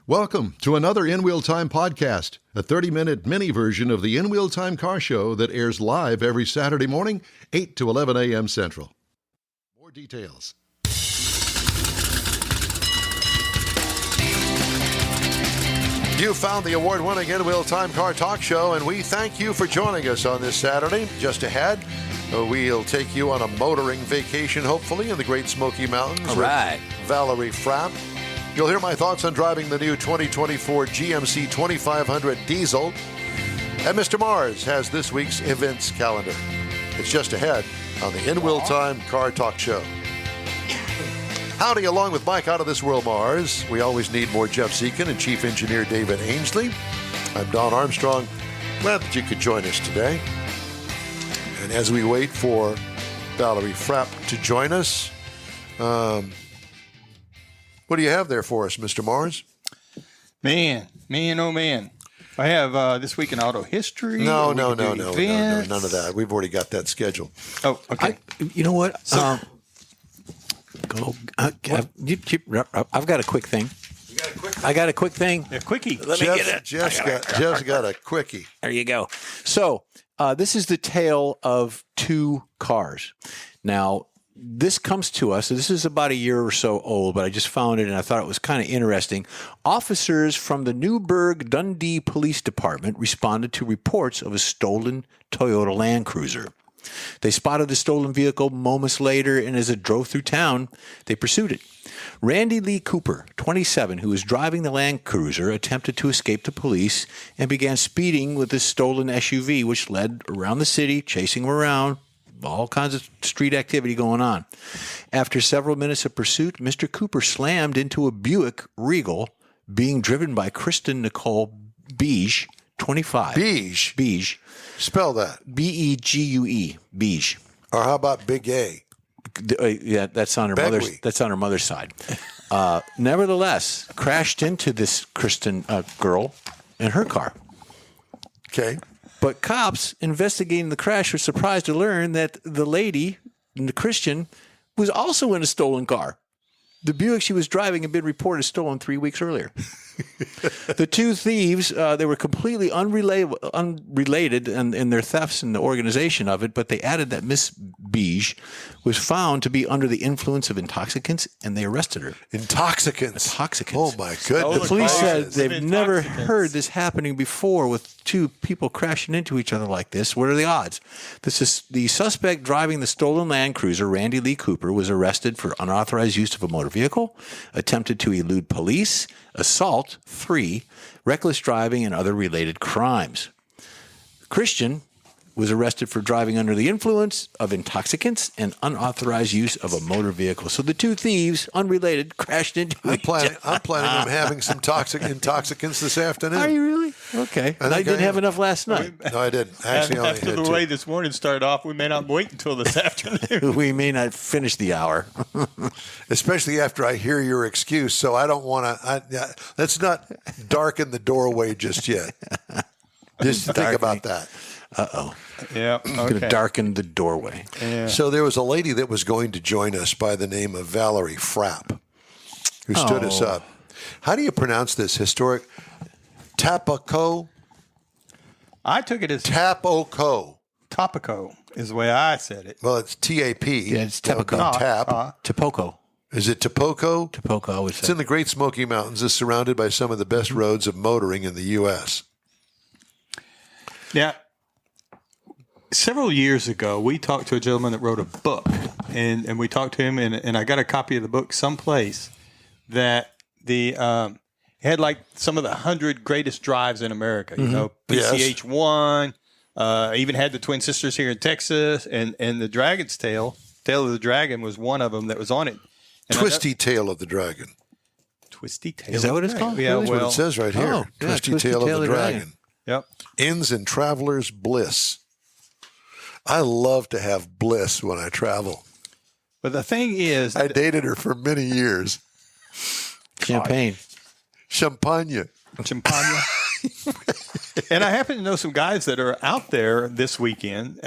Welcome to another In Wheel Time podcast, a 30-minute mini version of the In Wheel Time car show that airs live every Saturday morning, 8 to 11 a.m. Central. More details. You found the award-winning In Wheel Time car talk show, and we thank you for joining us on this Saturday. Just ahead, we'll take you on a motoring vacation, hopefully, in the Great Smoky Mountains. All right. With Valerie Frapp. You'll hear my thoughts on driving the new 2024 GMC 2500 diesel. And Mr. Mars has this week's events calendar. It's just ahead on the In Wheel Time car talk show. Howdy, along with Mike out of this world, Mars. We always need more Jeff Zekin and Chief Engineer David Ainsley. I'm Don Armstrong. Glad that you could join us today. And as we wait for Valerie Frapp to join us, what do you have there for us, Mr. Mars? Man, oh man. I have this week in auto history. No, none of that. We've already got that scheduled. Oh, okay. You know what? I've got a quick thing. You got a quick thing? I got a quick thing. A quickie. Let me get it. Jeff's got a quickie. There you go. So this is the tale of two cars. Now, this comes to us. This is about a year or so old, but I just found it and I thought it was kind of interesting. Officers from the Newburgh Dundee Police Department responded to reports of a stolen Toyota Land Cruiser. They spotted the stolen vehicle moments later, and as it drove through town, they pursued it. Randy Lee Cooper, 27, who was driving the Land Cruiser, attempted to escape the police and began speeding with this stolen SUV, which led around the city, chasing him around. All kinds of street activity going on. After several minutes of pursuit, Mr. Cooper slammed into a Buick Regal being driven by Kristen Nicole Beige, 25. Beige? Spell that. B-E-G-U-E. Beige. Or how about Big A? Yeah, that's on her mother's side. Nevertheless, crashed into this Kristen girl in her car. Okay. But cops investigating the crash were surprised to learn that the lady, the Christian, was also in a stolen car. The Buick she was driving had been reported stolen 3 weeks earlier. The two thieves, they were completely unrelated in their thefts and the organization of it, but they added that Miss Beige was found to be under the influence of intoxicants, and they arrested her. Intoxicants. Oh, my goodness. The police said they've never heard this happening before with two people crashing into each other like this. What are the odds? The suspect driving the stolen Land Cruiser, Randy Lee Cooper, was arrested for unauthorized use of a motor vehicle, attempted to elude police, assault, 3, reckless driving, and other related crimes. Christian was arrested for driving under the influence of intoxicants and unauthorized use of a motor vehicle. So the two thieves, unrelated, crashed into each other. I'm planning on having some intoxicants this afternoon. Are you really? Okay. I didn't have enough last night. No, I didn't. Actually, only after had the two. way this morning started off, we may not wait until this afternoon. We may not finish the hour. Especially after I hear your excuse. So I don't want to. Let's not darken the doorway just yet. Just think about that. Uh-oh. Yeah. I'm going to darken the doorway. Yeah. So there was a lady that was going to join us by the name of Valerie Frapp, who stood us up. How do you pronounce this? Historic Tapoco? I took it as Tapoco. Tapoco is the way I said it. Well, it's T-A-P. Yeah, it's Tapoco. Tapoco. Is it Tapoco? Tapoco, I would say. It's in the Great Smoky Mountains. It's surrounded by some of the best roads of motoring in the U.S. Now, several years ago, we talked to a gentleman that wrote a book, and we talked to him, and I got a copy of the book someplace that the had like some of the 100 greatest drives in America. You know, PCH1, even had the Twin Sisters here in Texas, and the Dragon's Tail of the Dragon was one of them that was on it. And Twisty Tail of the Dragon. Twisty Tail. Is that what it's called? Yeah, That's what it says right here. Oh, yeah, Twisty Tail of the Dragon. Yep. Ends in traveler's bliss. I love to have bliss when I travel. But the thing is, I dated her for many years. Champagne. Champagne. And I happen to know some guys that are out there this weekend,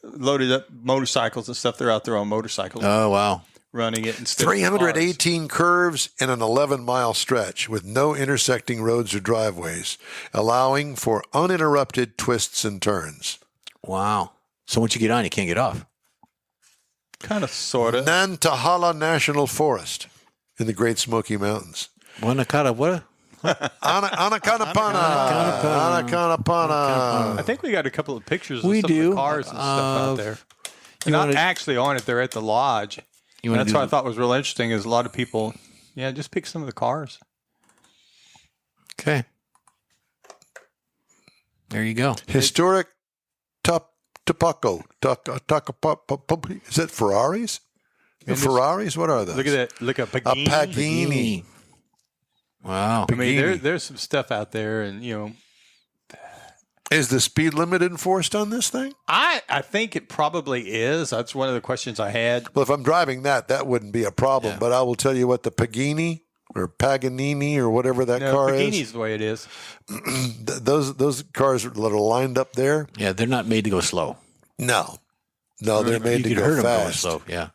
loaded up motorcycles and stuff. They're out there on motorcycles. Oh, wow. running it instead of 318 curves in an 11-mile stretch with no intersecting roads or driveways, allowing for uninterrupted twists and turns. Wow. So once you get on, you can't get off. Kind of, sort of. Nantahala National Forest in the Great Smoky Mountains. Anakanapana. Anakanapana. I think we got a couple of pictures of We some do. of the cars and stuff out there. They're not actually on it. They're at the lodge. And that's what I thought was real interesting is a lot of people, just pick some of the cars. Okay. There you go. Historic Tapoco. Is that Ferraris? Ferraris? What are those? Look at that. Look at A Pagani. Pagani. Wow. I mean, there's some stuff out there, and Is the speed limit enforced on this thing? I think it probably is. That's one of the questions I had. Well, if I'm driving that wouldn't be a problem. Yeah. But I will tell you what, the Pagani or Paganini or whatever that car Pagani's the way it is. those cars that are lined up there, Yeah, they're not made to go slow. no, they're made You to can go hurt them going fast. slow. Yeah.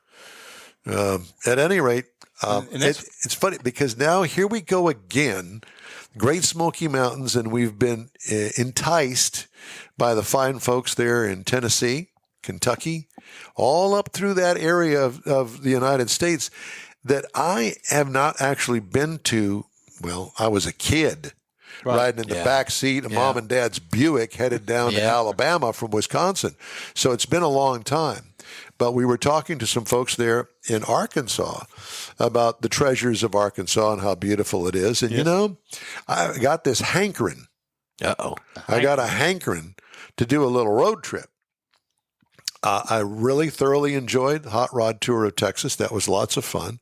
At any rate, And that's- it's funny because now here we go again, Great Smoky Mountains, and we've been enticed by the fine folks there in Tennessee, Kentucky, all up through that area of the United States that I have not actually been to. Well, I was a kid riding in the back seat of Mom and Dad's Buick headed down to Alabama from Wisconsin. So it's been a long time. But we were talking to some folks there in Arkansas about the treasures of Arkansas and how beautiful it is. And, I got this hankering. Uh-oh. I got a hankering to do a little road trip. I really thoroughly enjoyed the Hot Rod Tour of Texas. That was lots of fun.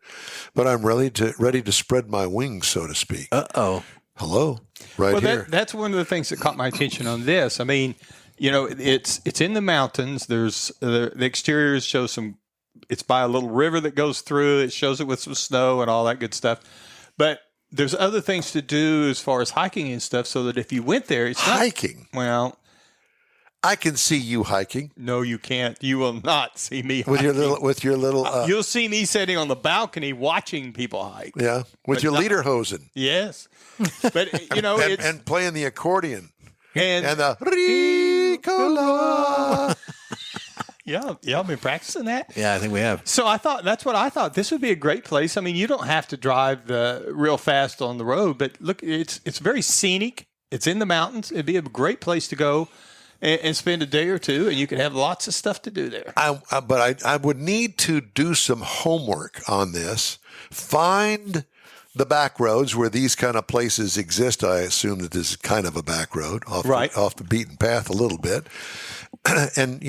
But I'm ready to spread my wings, so to speak. Uh-oh. Hello, right here. That's one of the things that caught my attention on this. I mean, it's in the mountains. There's the exterior shows some. It's by a little river that goes through. It shows it with some snow and all that good stuff. But there's other things to do as far as hiking and stuff. So that if you went there, it's not Hiking. Well, I can see you hiking no, you can't. You will not see me with hiking. your little. You'll see me sitting on the balcony watching people hike. Yeah, with your lederhosen. Yes, but it's and playing the accordion and the Ricola. y'all been practicing that. Yeah, I think we have. So that's what I thought. This would be a great place. I mean, you don't have to drive real fast on the road, but look, it's very scenic. It's in the mountains. It'd be a great place to go and spend a day or two, and you could have lots of stuff to do there. But I would need to do some homework on this. Find the back roads where these kind of places exist. I assume that this is kind of a back road off the beaten path a little bit. And,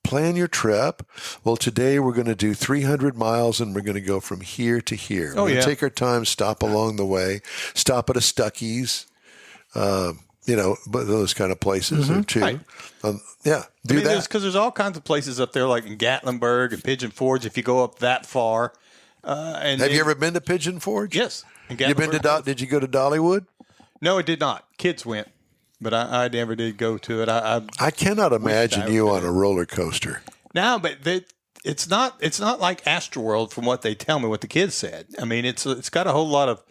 plan your trip. Well, today we're going to do 300 miles and we're going to go from here to here. We're going to take our time, stop along the way, stop at a Stuckey's, but those kind of places or two. Right. Do that. Because there's all kinds of places up there, like in Gatlinburg and Pigeon Forge, if you go up that far. Have you ever been to Pigeon Forge? Yes. You been to? Did you go to Dollywood? No, it did not. Kids went, but I never did go to it. I cannot imagine you on a roller coaster. No, but it's not like Astroworld from what they tell me. What the kids said. I mean, it's got a whole lot of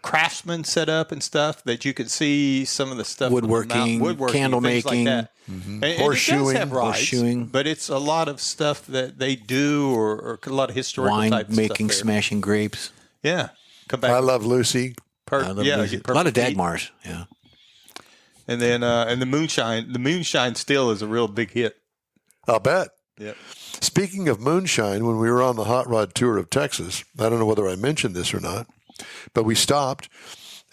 craftsmen set up and stuff that you can see some of the stuff Woodworking, candle things making, like that. And Horseshoeing, it does have rides, horseshoeing. but it's a lot of stuff that they do or a lot of historical wine type making, stuff there. smashing grapes. Yeah, come back. I Love Lucy. I love music. A lot of Dagmars. Yeah. And then and the moonshine. The moonshine still is a real big hit. I'll bet. Yep. Speaking of moonshine, when we were on the Hot Rod Tour of Texas, I don't know whether I mentioned this or not, but we stopped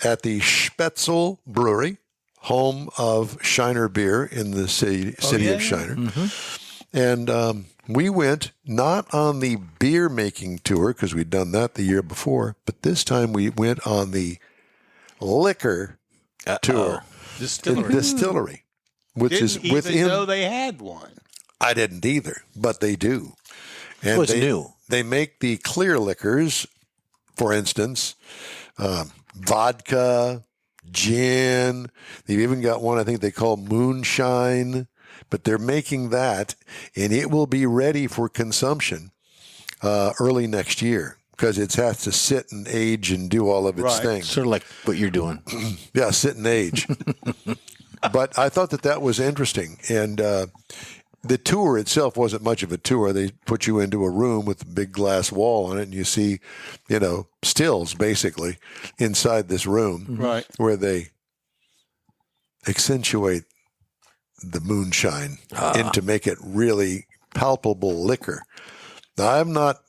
at the Spätzle Brewery, home of Shiner Beer in the city of Shiner. Mm-hmm. And we went not on the beer making tour because we'd done that the year before, but this time we went on the liquor tour. Distillery, which is within. Even though they had one. I didn't either, but they do. And What's new? They make the clear liquors, for instance, vodka, gin. They've even got one I think they call moonshine, but they're making that, and it will be ready for consumption early next year because it has to sit and age and do all of its things. Sort of like what you're doing. Yeah, sit and age. But I thought that was interesting. And the tour itself wasn't much of a tour. They put you into a room with a big glass wall on it, and you see, stills basically inside this room where they accentuate the moonshine and to make it really palpable liquor. Now, I've not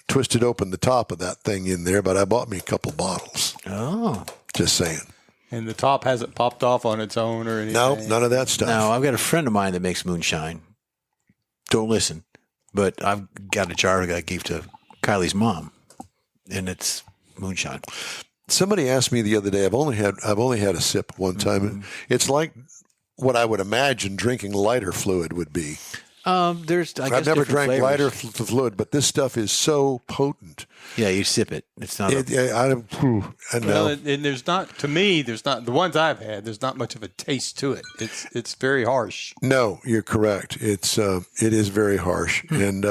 twisted open the top of that thing in there, but I bought me a couple bottles. Oh. Just saying. And the top hasn't popped off on its own or anything? No, none of that stuff. Now, I've got a friend of mine that makes moonshine. Don't listen. But I've got a jar that I gave to Kylie's mom, and it's moonshine. Somebody asked me the other day, I've only had a sip one time. Mm-hmm. It's like what I would imagine drinking lighter fluid would be. I've never drank flavors. lighter fluid, but this stuff is so potent. Yeah, you sip it. It's not. And there's not. To me, there's not. The ones I've had, there's not much of a taste to it. It's very harsh. No, you're correct. It is very harsh, and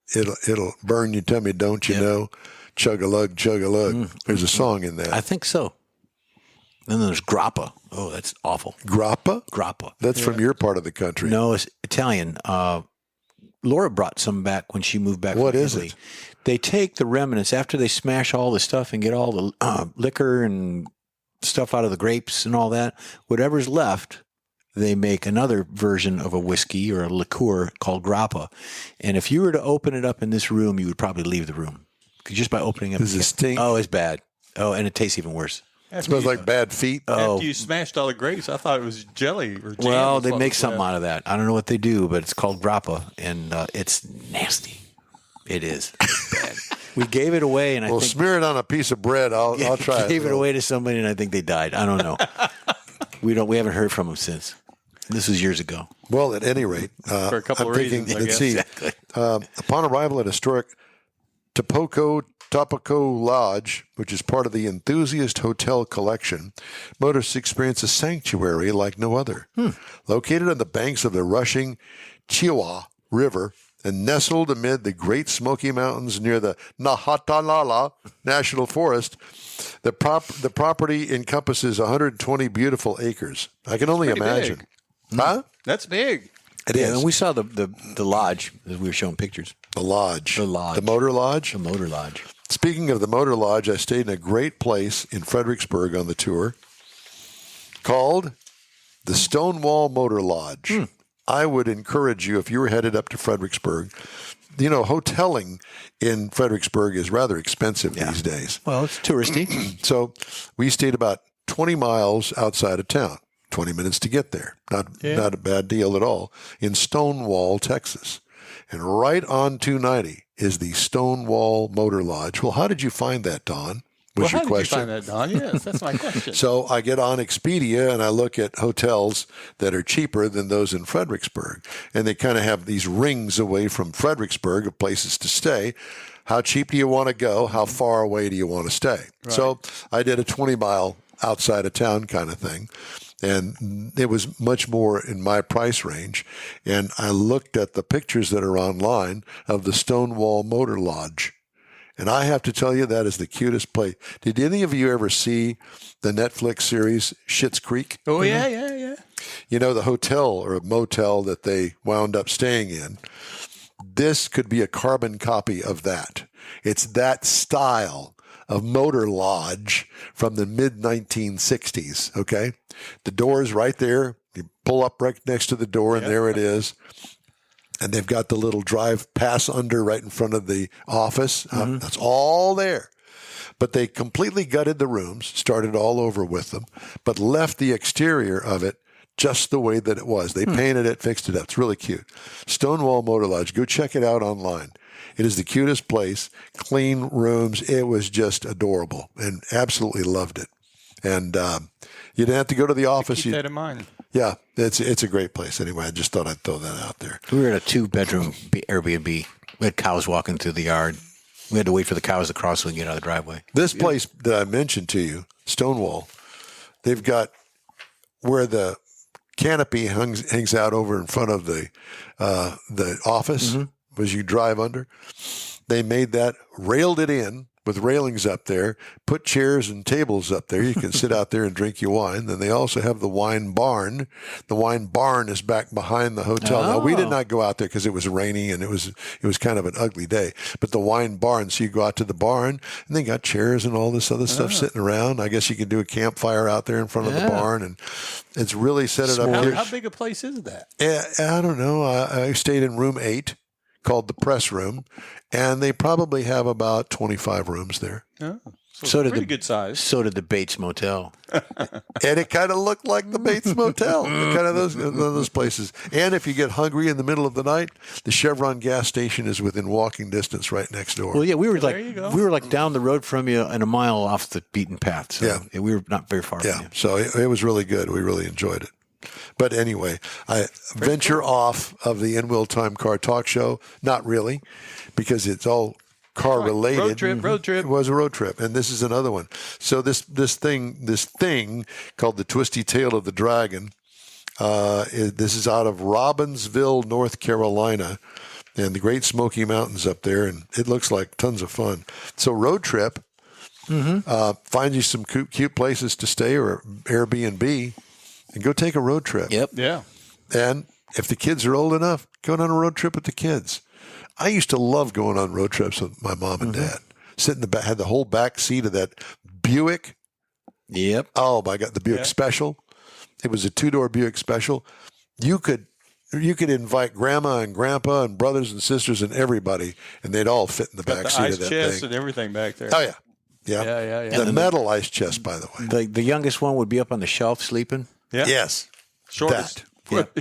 it'll burn your tummy. Don't you know? Chug a lug, chug a lug. There's a song in that. I think so. And then there's grappa. Oh, that's awful. Grappa? Grappa. That's from your part of the country. No, it's Italian. Laura brought some back when she moved back What from is Italy. it? They take the remnants after they smash all the stuff and get all the liquor and stuff out of the grapes and all that. Whatever's left, they make another version of a whiskey or a liqueur called grappa. And if you were to open it up in this room, you would probably leave the room. Just by opening up. Does it stink? Oh, it's bad. Oh, and it tastes even worse. It smells like bad feet. After you smashed all the grapes, I thought it was jelly or jam. Well, they make something out of that. I don't know what they do, but it's called grappa, and it's nasty. It is. It's bad. We gave it away, and I think smear it on a piece of bread. I'll try it. Gave it away to somebody, and I think they died. I don't know. We haven't heard from them since. This was years ago. Well, at any rate, for a couple of reasons, let's see. Exactly. Upon arrival at historic Tapoco Lodge, which is part of the Enthusiast Hotel Collection, motorists experience a sanctuary like no other. Located on the banks of the rushing Chihuahua River and nestled amid the Great Smoky Mountains near the Nahatalala National Forest, the property encompasses 120 beautiful acres. I can only imagine. Big. Huh? That's big. It is. And we saw the lodge as we were showing pictures. The lodge. The lodge. The Motor Lodge. The Motor Lodge. Speaking of the Motor Lodge, I stayed in a great place in Fredericksburg on the tour called the Stonewall Motor Lodge. I would encourage you, if you were headed up to Fredericksburg, hoteling in Fredericksburg is rather expensive these days. Well, it's touristy. So we stayed about 20 miles outside of town, 20 minutes to get there. Not a bad deal at all, in Stonewall, Texas. And right on 290 is the Stonewall Motor Lodge. Well, how did you find that, Don? Was your question. How did you find that, Don? Yes, that's my question. So I get on Expedia and I look at hotels that are cheaper than those in Fredericksburg. And they kind of have these rings away from Fredericksburg of places to stay. How cheap do you want to go? How far away do you want to stay? Right. So I did a 20-mile outside of town kind of thing. And it was much more in my price range. And I looked at the pictures that are online of the Stonewall Motor Lodge. And I have to tell you, that is the cutest place. Did any of you ever see the Netflix series Schitt's Creek? Oh, yeah. You know, the hotel or motel that they wound up staying in. This could be a carbon copy of that. It's that style of motor lodge from the mid-1960s, okay? The door's right there. You pull up right next to the door, and there it is. And they've got the little drive pass under right in front of the office. That's all there. But they completely gutted the rooms, started all over with them, but left the exterior of it just the way that it was. They painted it, fixed it up. It's really cute. Stonewall Motor Lodge. Go check it out online. It is the cutest place. Clean rooms. It was just adorable and absolutely loved it. And you didn't have to go to the office. Keep that in mind. Yeah, it's a great place. Anyway, I just thought I'd throw that out there. We were at a 2-bedroom Airbnb. We had cows walking through the yard. We had to wait for the cows to cross so we can get out of the driveway. This place that I mentioned to you, Stonewall, they've got where the canopy hangs out over in front of the office as you drive under. They made that, railed it in with railings up there, put chairs and tables up there. You can sit out there and drink your wine. Then they also have the wine barn. The wine barn is back behind the hotel. Now, we did not go out there because it was rainy and it was kind of an ugly day. But the wine barn, so you go out to the barn, and they got chairs and all this other stuff sitting around. I guess you can do a campfire out there in front of the barn, and it's really set it up here. How big a place is that? I don't know. I stayed in room 8, called the press room, and they probably have about 25 rooms there. Oh, so did pretty good size. So did the Bates Motel. And it kind of looked like the Bates Motel, kind of those places. And if you get hungry in the middle of the night, the Chevron gas station is within walking distance right next door. Well, yeah, we were like down the road from you and a mile off the beaten path. So we were not very far from you. So it was really good. We really enjoyed it. But anyway, I venture off of the In Will Time Car Talk Show. Not really, because it's all car related. Road trip. It was a road trip, and this is another one. So this thing called the Twisty Tail of the Dragon. This is out of Robbinsville, North Carolina, and the Great Smoky Mountains up there, and it looks like tons of fun. So road trip. Find you some cute places to stay or Airbnb. And go take a road trip. Yep. Yeah. And if the kids are old enough, go on a road trip with the kids. I used to love going on road trips with my mom and dad. Sit in the back, had the whole back seat of that Buick. Yep. Oh my God, the Buick Special. It was a 2-door Buick Special. You could invite grandma and grandpa and brothers and sisters and everybody, and they'd all fit in the back seat of that thing. Ice chest and everything back there. Oh yeah. Yeah. The metal ice chest, by the way. The youngest one would be up on the shelf sleeping. Yeah. Yes. Shortest.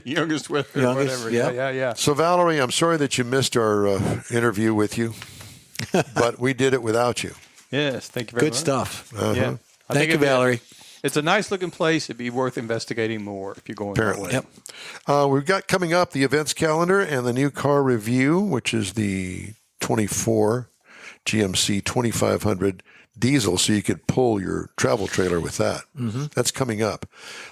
Youngest with her, whatever. Yeah. So, Valerie, I'm sorry that you missed our interview with you, but we did it without you. Yes, thank you very much. Good stuff. Yeah. Thank you, Valerie. It's a nice looking place. It'd be worth investigating more if you're going Apparently. that way. Yep. We've got coming up the events calendar and the new car review, which is the 24 GMC 2500 diesel, so you could pull your travel trailer with that. That's coming up.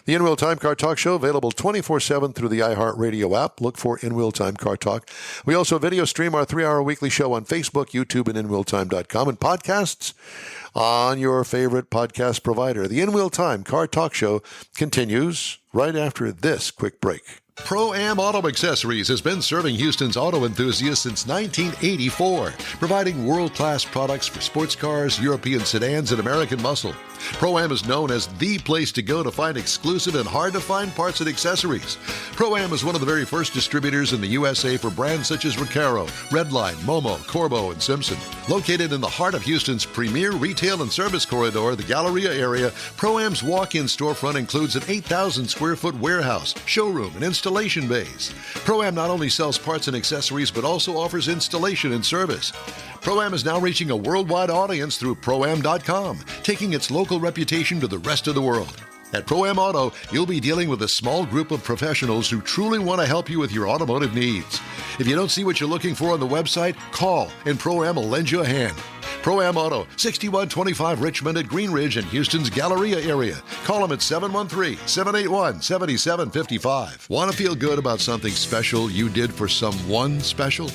The In Will Time Car Talk Show, available 24/7 through the iHeartRadio app. Look for In Will Time Car Talk. We also video stream our 3-hour weekly show on Facebook, YouTube, and InWillTime.com, and podcasts on your favorite podcast provider. The In Will Time Car Talk Show continues right after this quick break. Pro-Am Auto Accessories has been serving Houston's auto enthusiasts since 1984, providing world-class products for sports cars, European sedans, and American muscle. Pro-Am is known as the place to go to find exclusive and hard-to-find parts and accessories. Pro-Am is one of the very first distributors in the USA for brands such as Recaro, Redline, Momo, Corbo, and Simpson. Located in the heart of Houston's premier retail and service corridor, the Galleria area, Pro-Am's walk-in storefront includes an 8,000-square-foot warehouse, showroom, and installation bays. Pro-Am not only sells parts and accessories, but also offers installation and service. Pro-Am is now reaching a worldwide audience through Pro-Am.com, taking its local reputation to the rest of the world. At Pro-Am Auto, you'll be dealing with a small group of professionals who truly want to help you with your automotive needs. If you don't see what you're looking for on the website, call and Pro-Am will lend you a hand. Pro-Am Auto, 6125 Richmond at Green Ridge in Houston's Galleria area. Call them at 713-781-7755. Want to feel good about something special you did for someone special?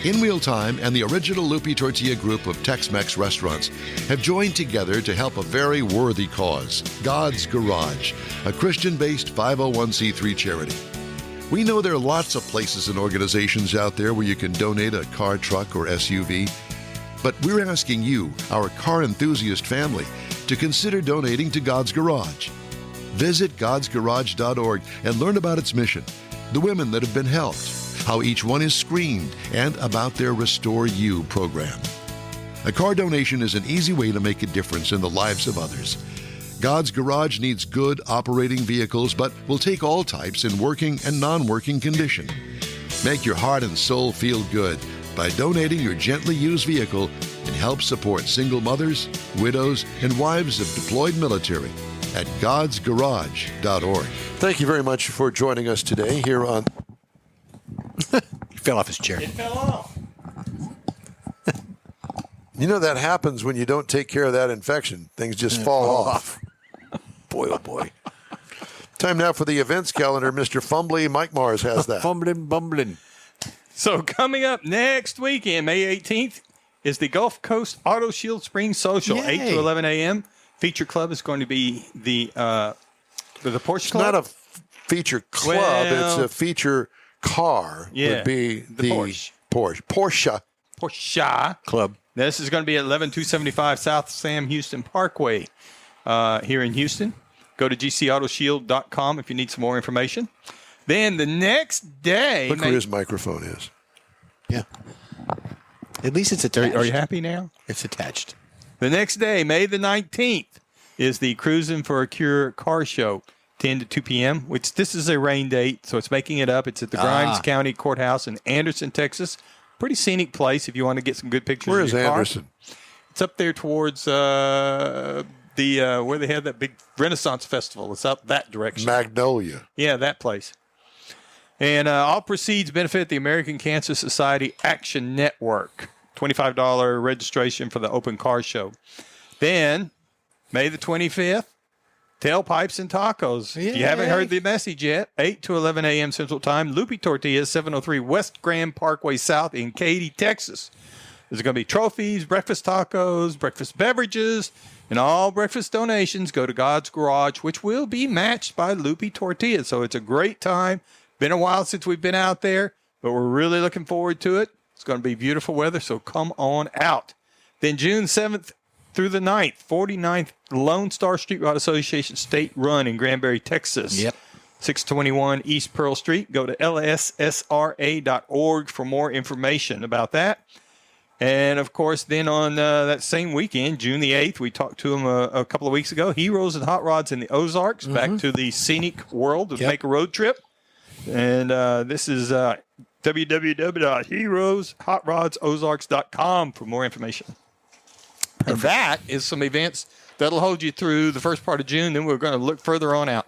In Wheel Time and the original Lupi Tortilla group of Tex-Mex restaurants have joined together to help a very worthy cause, God's Garage, a Christian-based 501c3 charity. We know there are lots of places and organizations out there where you can donate a car, truck, or SUV, but we're asking you, our car enthusiast family, to consider donating to God's Garage. Visit godsgarage.org and learn about its mission, the women that have been helped, how each one is screened, and about their Restore You program. A car donation is an easy way to make a difference in the lives of others. God's Garage needs good operating vehicles, but will take all types in working and non-working condition. Make your heart and soul feel good by donating your gently used vehicle and help support single mothers, widows, and wives of deployed military at godsgarage.org. Thank you very much for joining us today here on... He fell off his chair. It fell off. You know that happens when you don't take care of that infection. Things just fall off. Boy, oh boy. Time now for the events calendar. Mr. Fumbly Mike Mars has that. Fumbling, bumbling. So coming up next weekend, May 18th, is the Gulf Coast Auto Shield Spring Social, Yay. 8 to 11 a.m. Feature club is going to be the Porsche It's Club. not a feature club. Well, it's a feature car. Yeah, Would be the Porsche. Porsche. Porsche Club. This is going to be at 11275 South Sam Houston Parkway here in Houston. Go to gcautoshield.com if you need some more information. Then the next day... Look where his microphone is. Yeah. At least it's attached. Are you happy now? It's attached. The next day, May the 19th, is the Cruising for a Cure car show, 10 to 2 p.m., which this is a rain date, so it's making it up. It's at the Grimes County Courthouse in Anderson, Texas. Pretty scenic place if you want to get some good pictures Where of is your car. Anderson? It's up there towards where they had that big Renaissance Festival. It's up that direction. Magnolia. Yeah, that place. And all proceeds benefit the American Cancer Society Action Network. $25 registration for the open car show. Then, May the 25th, Tailpipes and Tacos. If you haven't heard the message yet, 8 to 11 a.m. Central Time. Loopy Tortillas, 703 West Grand Parkway South in Katy, Texas. There's going to be trophies, breakfast tacos, breakfast beverages, and all breakfast donations go to God's Garage, which will be matched by Loopy Tortillas. So it's a great time. Been a while since we've been out there, but we're really looking forward to it. It's going to be beautiful weather, so come on out. Then June 7th through the 9th, 49th Lone Star Street Rod Association State Run in Granbury, Texas. Yep. 621 East Pearl Street. Go to lssra.org for more information about that. And, of course, then on that same weekend, June the 8th, we talked to him a couple of weeks ago, Heroes and Hot Rods in the Ozarks, back to the scenic world to make a road trip. And this is www.heroeshotrodsozarks.com for more information. And that is some events that'll hold you through the first part of June. Then we're going to look further on out.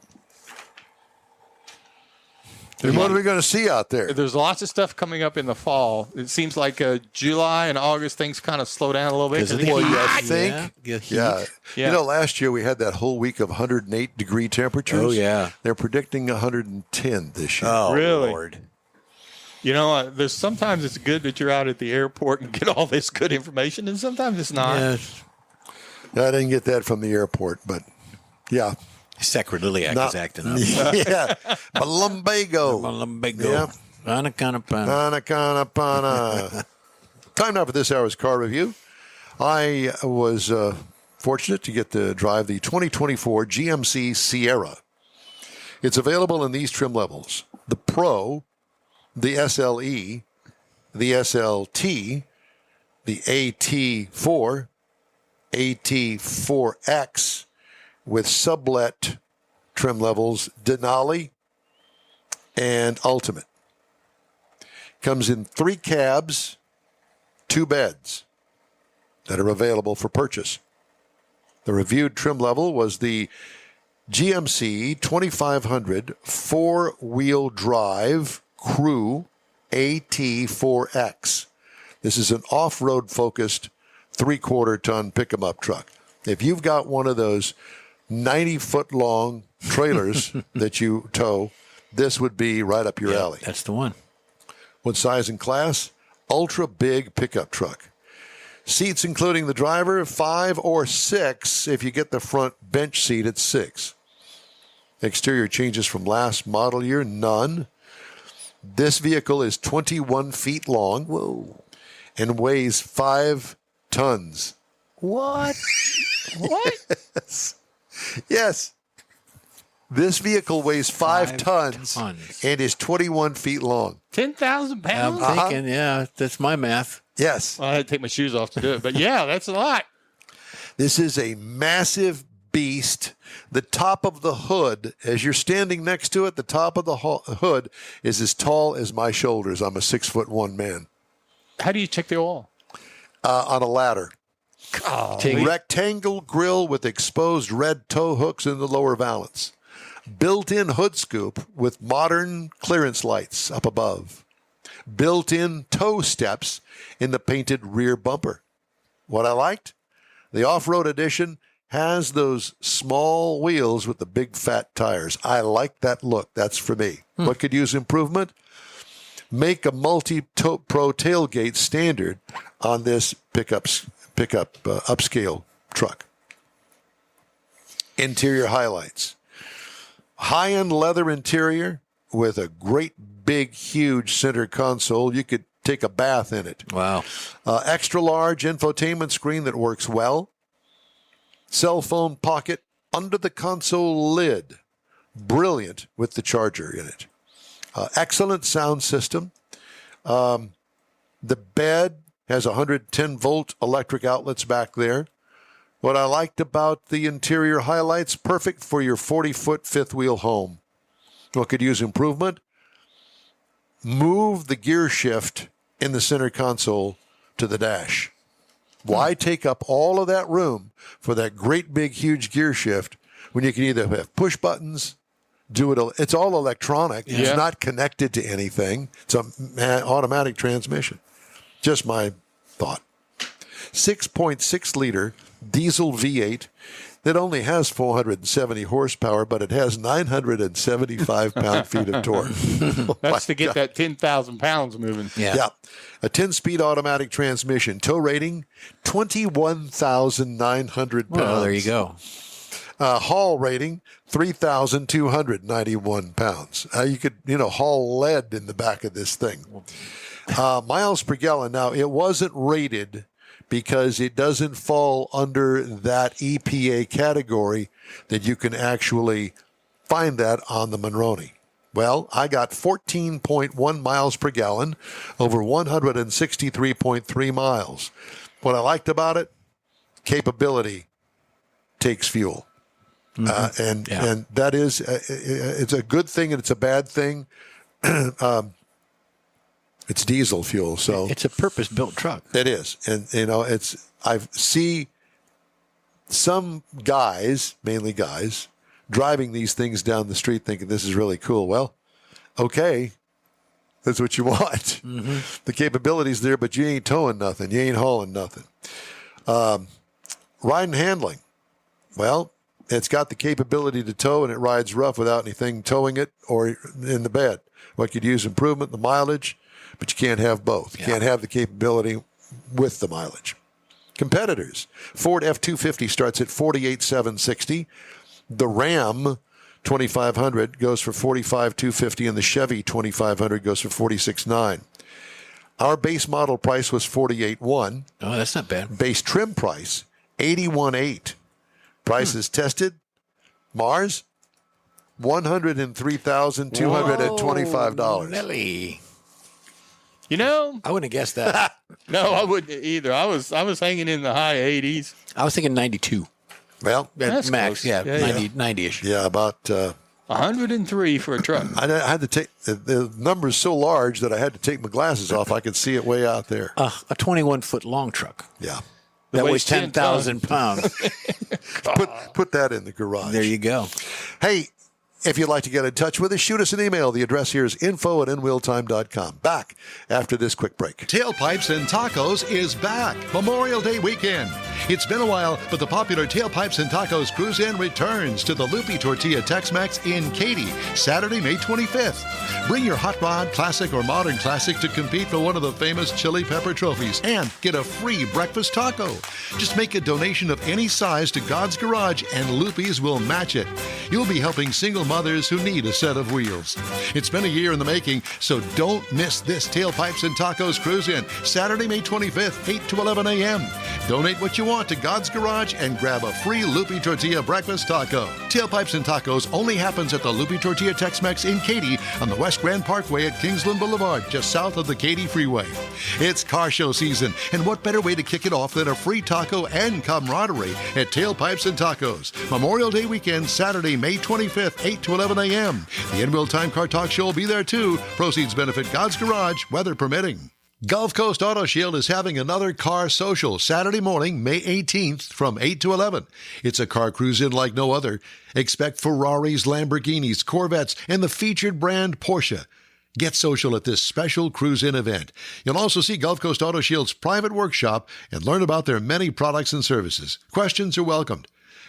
And what are we going to see out there? There's lots of stuff coming up in the fall. It seems like July and August, things kind of slow down a little bit. Well, you think? Yeah. You know, last year we had that whole week of 108-degree temperatures. Oh, yeah. They're predicting 110 this year. Oh, Really? Lord. You know, there's sometimes it's good that you're out at the airport and get all this good information, and sometimes it's not. Yeah. I didn't get that from the airport, but yeah. Sacrililiac is acting up. Yeah. Lumbago. Lumbago. Yeah. Anacana. Pana. Time now for this hour's car review. I was fortunate to get to drive the 2024 GMC Sierra. It's available in these trim levels: the Pro, the SLE, the SLT, the AT4, AT4X, with sublet trim levels Denali and Ultimate. Comes in 3 cabs, 2 beds that are available for purchase. The reviewed trim level was the GMC 2500 4-wheel drive Crew AT4X. This is an off-road focused 3/4 ton pick-em-up truck. If you've got one of those 90-foot-long trailers that you tow, this would be right up your alley. That's the one. What size and class? Ultra big pickup truck. Seats including the driver, 5 or 6 if you get the front bench seat at 6. Exterior changes from last model year, none. This vehicle is 21 feet long. Whoa. And weighs 5 tons. What? What? Yes. This vehicle weighs 5 tons and is 21 feet long. 10,000 pounds? I'm thinking, yeah, that's my math. Yes. Well, I had to take my shoes off to do it. But, yeah, that's a lot. This is a massive beast. The top of the hood, as you're standing next to it, the top of the hood is as tall as my shoulders. I'm a 6'1" man. How do you check the oil? On a ladder. Oh, Rectangle grill with exposed red tow hooks in the lower valance. Built-in hood scoop with modern clearance lights up above. Built-in tow steps in the painted rear bumper. What I liked? The off-road edition has those small wheels with the big fat tires. I like that look. That's for me. What could use improvement? make a multi-pro tailgate standard on this pickup upscale truck. Interior highlights. High-end leather interior with a great big, huge center console. You could take a bath in it. Wow. Extra large infotainment screen that works well. Cell phone pocket under the console lid. Brilliant with the charger in it. Excellent sound system. The bed has 110-volt electric outlets back there. What I liked about the interior highlights, perfect for your 40-foot fifth-wheel home. What could use improvement? Move the gear shift in the center console to the dash. Why take up all of that room for that great big huge gear shift when you can either have push buttons, it's all electronic. Yeah. It's not connected to anything. It's an automatic transmission. Just my thought. 6.6 liter diesel V8 that only has 470 horsepower, but it has 975 pound-feet of torque. That's to get that 10,000 pounds moving. Yeah. A 10-speed automatic transmission. Tow rating, 21,900 pounds. Well, there you go. Haul rating, 3,291 pounds. You could, haul lead in the back of this thing. Miles per gallon. Now, it wasn't rated because it doesn't fall under that EPA category that you can actually find that on the Monroney. Well, I got 14.1 miles per gallon over 163.3 miles. What I liked about it, capability takes fuel. And that is, it's a good thing and it's a bad thing. It's diesel fuel, so It's a purpose-built truck. it is. And, I see some guys, mainly guys, driving these things down the street thinking this is really cool. Well, okay, that's what you want. Mm-hmm. The capability's there, but you ain't towing nothing. You ain't hauling nothing. Ride and handling. Well, it's got the capability to tow, and it rides rough without anything towing it or in the bed. What could use improvement, the mileage, but you can't have both. You can't have the capability with the mileage. Competitors. Ford F-250 starts at $48,760. The Ram 2500 goes for $45,250, and the Chevy 2500 goes for $46,900. Our base model price was $48,100. Oh, that's not bad. Base trim price, $81,800. Prices tested. Mars, $103,225. Nelly. I wouldn't have guessed that. No, I wouldn't either. I was hanging in the high 80s. I was thinking 92. Well, That's max, close. yeah, Yeah, 90-ish. yeah, about 103 for a truck. I had to take the number's so large that I had to take my glasses off. I could see it way out there. A 21-foot long truck. Yeah. That weighs weighs 10,000 pounds. Put that in the garage. There you go. Hey, if you'd like to get in touch with us, shoot us an email. The address here is info@inwheeltime.com. Back after this quick break. Tailpipes and Tacos is back. Memorial Day weekend. It's been a while, but the popular Tailpipes and Tacos Cruise-In returns to the Loopy Tortilla Tex-Mex in Katy, Saturday, May 25th. Bring your hot rod, classic, or modern classic to compete for one of the famous chili pepper trophies and get a free breakfast taco. Just make a donation of any size to God's Garage and Loopy's will match it. You'll be helping single mothers who need a set of wheels. It's been a year in the making, so don't miss this Tailpipes and Tacos Cruise-In, Saturday, May 25th, 8 to 11 a.m. Donate what you want to God's Garage and grab a free Loopy Tortilla breakfast taco. Tailpipes and Tacos only happens at the Loopy Tortilla Tex-Mex in Katy on the West Grand Parkway at Kingsland Boulevard, just south of the Katy Freeway. It's car show season, and what better way to kick it off than a free taco and camaraderie at Tailpipes and Tacos. Memorial Day weekend, Saturday, May 25th, 8 to 11 a.m. The In Real Time Car Talk Show will be there too. Proceeds benefit God's Garage, weather permitting. Gulf Coast Auto Shield is having another car social Saturday morning, May 18th from 8 to 11. It's a car cruise-in like no other. Expect Ferraris, Lamborghinis, Corvettes, and the featured brand Porsche. Get social at this special cruise-in event. You'll also see Gulf Coast Auto Shield's private workshop and learn about their many products and services. Questions are welcomed.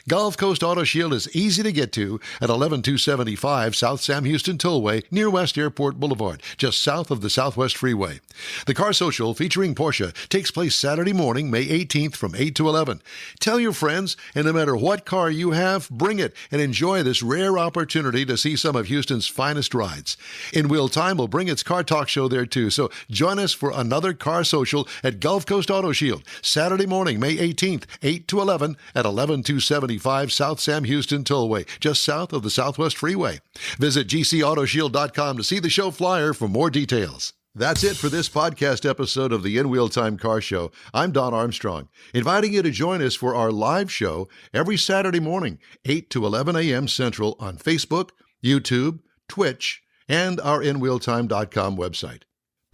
Gulf Coast Auto Shield is easy to get to at 11275 South Sam Houston Tollway near West Airport Boulevard, just south of the Southwest Freeway. The Car Social featuring Porsche takes place Saturday morning, May 18th from 8 to 11. Tell your friends, and no matter what car you have, bring it and enjoy this rare opportunity to see some of Houston's finest rides. In Wheel Time will bring its Car Talk show there too, so join us for another Car Social at Gulf Coast Auto Shield, Saturday morning, May 18th, 8 to 11 at 11275 South Sam Houston Tollway, just south of the Southwest Freeway. Visit gcautoshield.com to see the show flyer for more details. That's it for this podcast episode of the In Wheel Time Car Show. I'm Don Armstrong, inviting you to join us for our live show every Saturday morning, 8 to 11 a.m. Central on Facebook, YouTube, Twitch, and our InWheelTime.com website.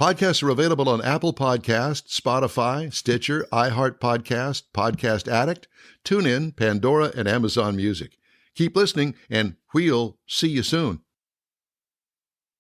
Podcasts are available on Apple Podcasts, Spotify, Stitcher, iHeart Podcast, Podcast Addict, TuneIn, Pandora, and Amazon Music. Keep listening, and we'll see you soon.